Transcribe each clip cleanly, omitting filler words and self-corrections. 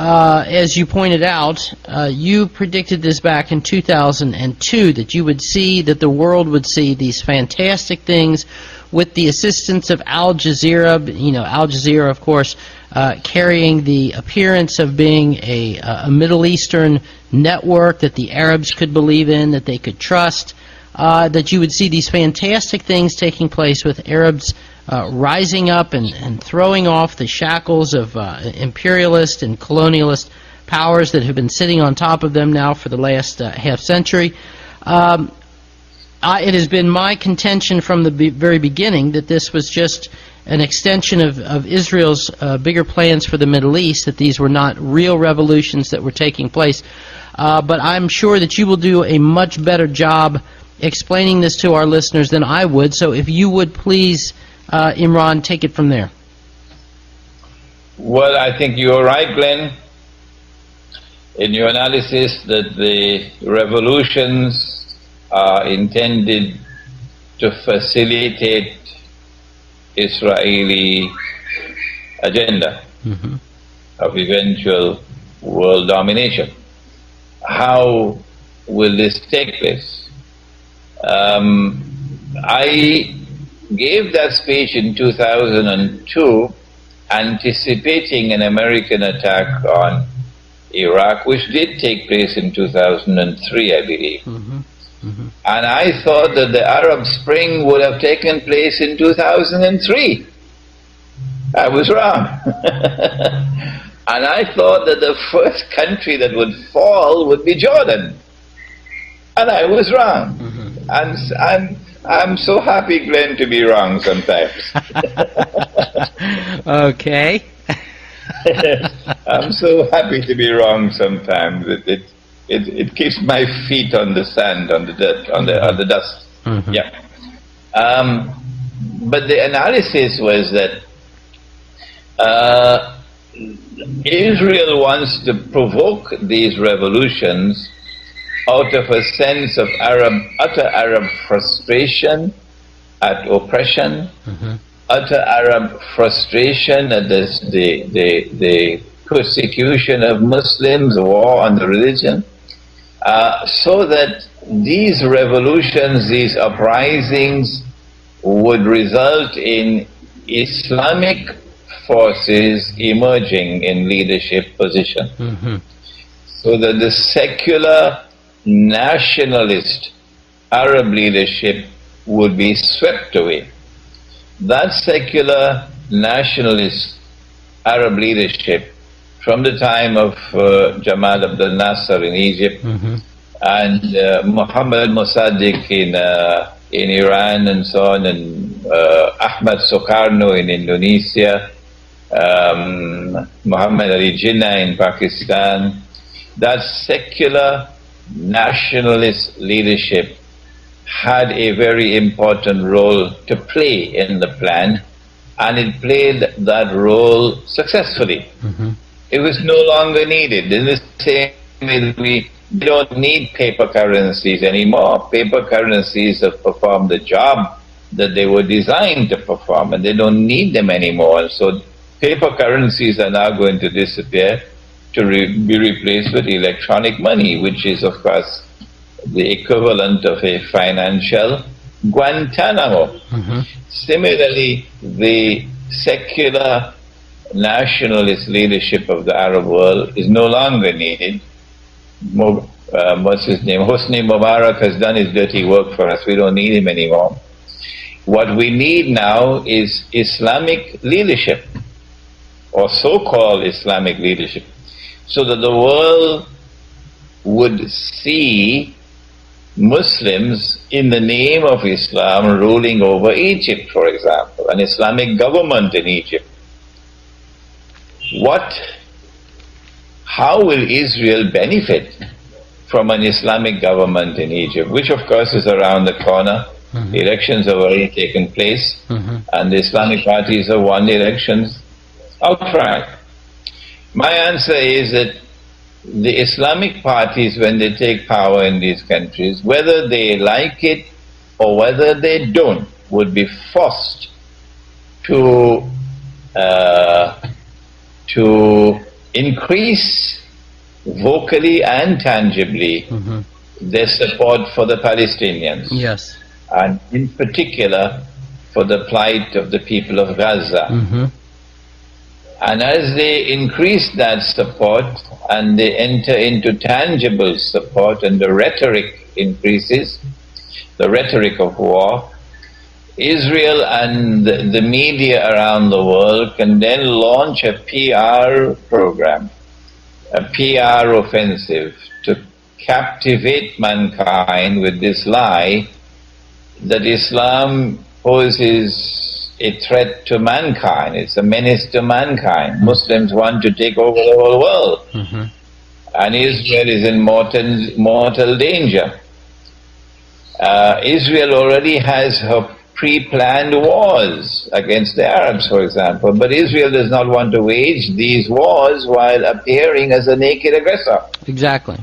as you pointed out, you predicted this back in 2002, that you would see, that the world would see these fantastic things with the assistance of Al Jazeera. Al Jazeera, of course, carrying the appearance of being a Middle Eastern network that the Arabs could believe in, that they could trust, that you would see these fantastic things taking place with Arabs rising up and throwing off the shackles of imperialist and colonialist powers that have been sitting on top of them now for the last half century. It has been my contention from the very beginning that this was just an extension of Israel's bigger plans for the Middle East, that these were not real revolutions that were taking place. But I'm sure that you will do a much better job explaining this to our listeners than I would. So if you would please, Imran, take it from there. Well, I think you're right, Glenn, in your analysis that the revolutions are intended to facilitate Israeli agenda of eventual world domination. How will this take place? I gave that speech in 2002 anticipating an American attack on Iraq, which did take place in 2003, I believe. And I thought that the Arab Spring would have taken place in 2003. I was wrong. And I thought that the first country that would fall would be Jordan. And I was wrong. And I'm so happy, Glenn, to be wrong sometimes. Okay. I'm so happy to be wrong sometimes. It keeps my feet on the sand, on the dirt, on the dust. Yeah. But the analysis was that Israel wants to provoke these revolutions out of a sense of utter Arab frustration at oppression, utter Arab frustration at the persecution of Muslims, war on the religion, so that these revolutions, these uprisings would result in Islamic forces emerging in leadership position. So that the secular nationalist Arab leadership would be swept away. That secular nationalist Arab leadership, from the time of Jamal Abdel Nasser in Egypt and Muhammad Mossadegh in Iran and so on, and Ahmad Sukarno in Indonesia, Muhammad Ali Jinnah in Pakistan, that secular nationalist leadership had a very important role to play in the plan, and it played that role successfully. It was no longer needed. In the same way, we don't need paper currencies anymore. Paper currencies have performed the job that they were designed to perform, and they don't need them anymore. And so paper currencies are now going to disappear to be replaced with electronic money, which is, of course, the equivalent of a financial Guantanamo. Similarly, the secular nationalist leadership of the Arab world is no longer needed. What's his name? Hosni Mubarak has done his dirty work for us. We don't need him anymore. What we need now is Islamic leadership, or so-called Islamic leadership, so that the world would see Muslims in the name of Islam ruling over Egypt, for example, an Islamic government in Egypt. How will Israel benefit from an Islamic government in Egypt, which of course is around the corner? Elections have already taken place, and the Islamic parties have won the elections outright. My answer is that the Islamic parties, when they take power in these countries, whether they like it or whether they don't, would be forced to increase vocally and tangibly their support for the Palestinians. Yes. And in particular for the plight of the people of Gaza. And as they increase that support and they enter into tangible support and the rhetoric increases, the rhetoric of war, Israel and the media around the world can then launch a PR program, a PR offensive to captivate mankind with this lie that Islam poses a threat to mankind. It's a menace to mankind. Muslims want to take over the whole world. And Israel is in mortal danger. Israel already has her pre-planned wars against the Arabs, for example, but Israel does not want to wage these wars while appearing as a naked aggressor. Exactly.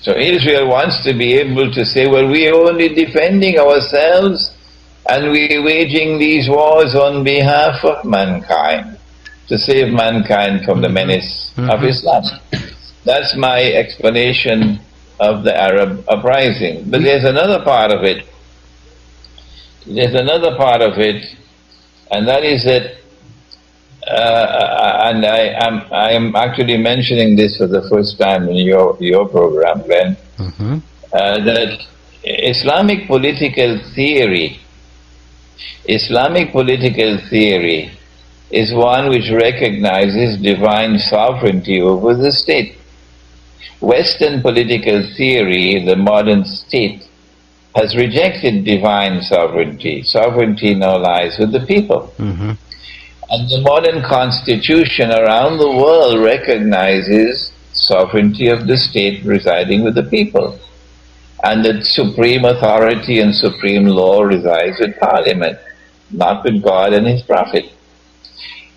So Israel wants to be able to say, well, we are only defending ourselves and we are waging these wars on behalf of mankind, to save mankind from the menace of Islam. That's my explanation of the Arab uprising. But there's another part of it. There's another part of it, and that is that, and I am actually mentioning this for the first time in your program, Glenn, that Islamic political theory is one which recognizes divine sovereignty over the state. Western political theory, the modern state, has rejected divine sovereignty. Sovereignty now lies with the people. And the modern constitution around the world recognizes sovereignty of the state residing with the people. And that supreme authority and supreme law resides with Parliament, not with God and His Prophet.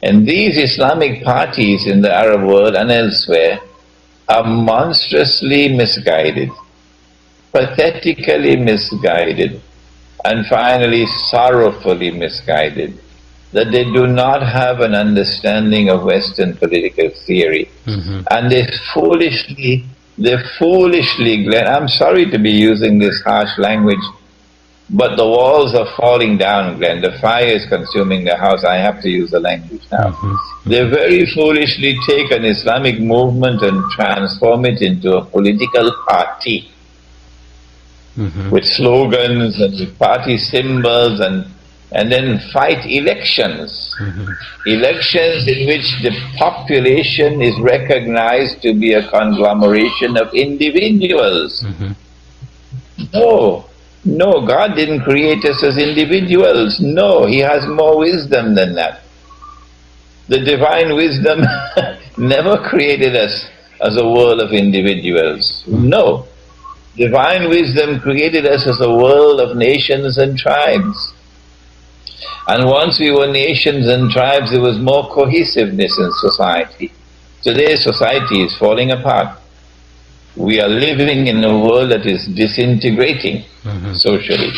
And these Islamic parties in the Arab world and elsewhere are monstrously misguided, pathetically misguided, and finally sorrowfully misguided, that they do not have an understanding of Western political theory. And they foolishly, Glenn, I'm sorry to be using this harsh language, but the walls are falling down, Glenn. The fire is consuming the house. I have to use the language now. They very foolishly take an Islamic movement and transform it into a political party with slogans and with party symbols, and then fight elections. Elections in which the population is recognized to be a conglomeration of individuals. No, God didn't create us as individuals. No, He has more wisdom than that. The divine wisdom never created us as a world of individuals. No. Divine wisdom created us as a world of nations and tribes. And once we were nations and tribes, there was more cohesiveness in society. Today, society is falling apart. We are living in a world that is disintegrating socially.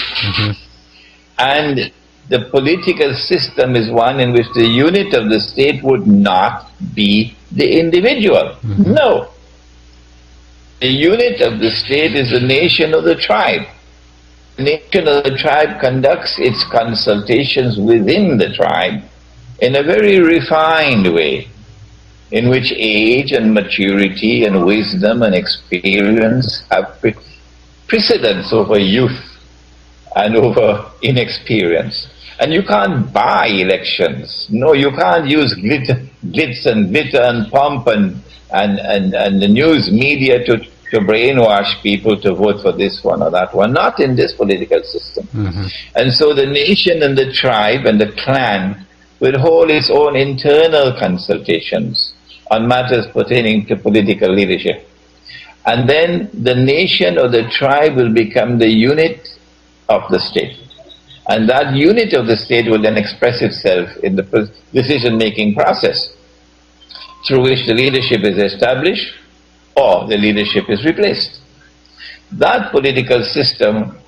And the political system is one in which the unit of the state would not be the individual. No. The unit of the state is the nation of the tribe. The nation of the tribe conducts its consultations within the tribe in a very refined way, in which age and maturity and wisdom and experience have precedence over youth and over inexperience. And you can't buy elections. No, you can't use glitz and glitter and pomp and the news media to brainwash people to vote for this one or that one. Not in this political system. And so the nation and the tribe and the clan will hold its own internal consultations on matters pertaining to political leadership. And then the nation or the tribe will become the unit of the state. And that unit of the state will then express itself in the decision-making process, through which the leadership is established or the leadership is replaced. That political system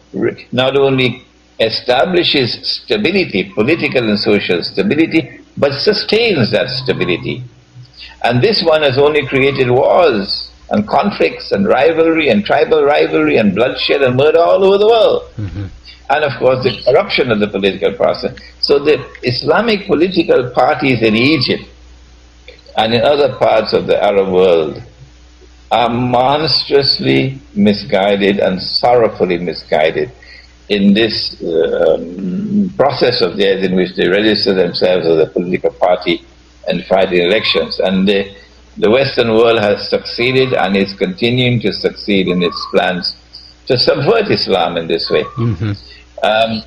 not only establishes stability, political and social stability, but sustains that stability. And this one has only created wars and conflicts and rivalry and tribal rivalry and bloodshed and murder all over the world. And of course the corruption of the political process. So the Islamic political parties in Egypt and in other parts of the Arab world are monstrously misguided and sorrowfully misguided in this process of theirs in which they register themselves as a political party and fight in elections. And the Western world has succeeded and is continuing to succeed in its plans to subvert Islam in this way.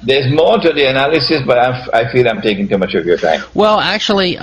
There's more to the analysis, but I feel I'm taking too much of your time. Well, actually,